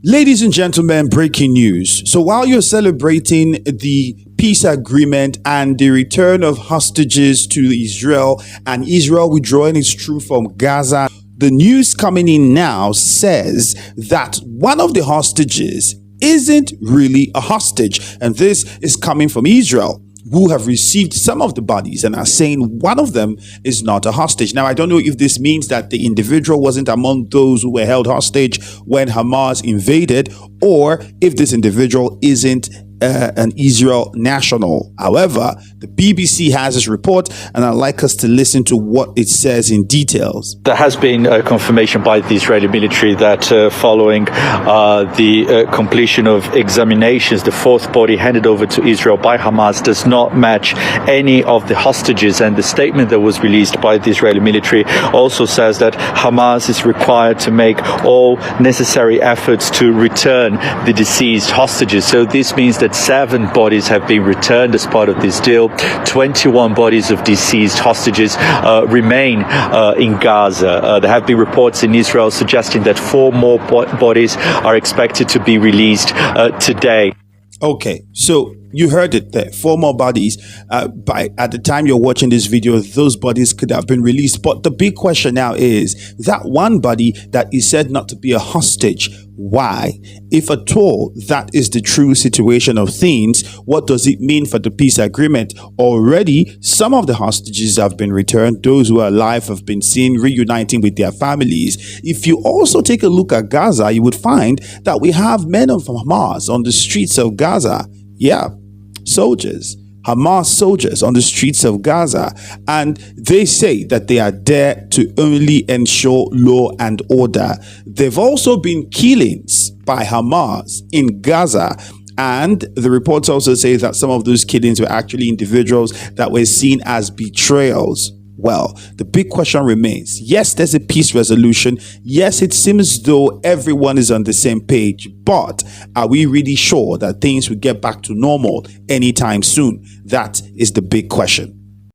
Ladies and gentlemen, breaking news. So while you're celebrating the peace agreement and the return of hostages to Israel and Israel withdrawing its troops from Gaza, the news coming in now says that one of the hostages isn't really a hostage. And this is coming from Israel, who have received some of the bodies and are saying one of them is not a hostage. Now, I don't know if this means that the individual wasn't among those who were held hostage when Hamas invaded, or if this individual isn't an Israel national. However, the BBC has this report, and I'd like us to listen to what it says in details. There has been a confirmation by the Israeli military that following the completion of examinations, the fourth body handed over to Israel by Hamas does not match any of the hostages. And the statement that was released by the Israeli military also says that Hamas is required to make all necessary efforts to return the deceased hostages. So this means that 7 bodies have been returned as part of this deal. 21 bodies of deceased hostages remain in Gaza. There have been reports in Israel suggesting that 4 more bodies are expected to be released today. Okay, so you heard it there. 4 more bodies. At the time you're watching this video, those bodies could have been released. But the big question now is that one body that is said not to be a hostage. Why? If at all that is the true situation of things, what does it mean for the peace agreement? Already, some of the hostages have been returned. Those who are alive have been seen reuniting with their families. If you also take a look at Gaza, you would find that we have men of Hamas on the streets of Gaza. Yeah, soldiers. Hamas soldiers on the streets of Gaza, and they say that they are there to only ensure law and order. There've also been killings by Hamas in Gaza, and the reports also say that some of those killings were actually individuals that were seen as betrayals. Well, the big question remains. Yes, there's a peace resolution. Yes, it seems though everyone is on the same page, but are we really sure that things will get back to normal anytime soon? That is the big question.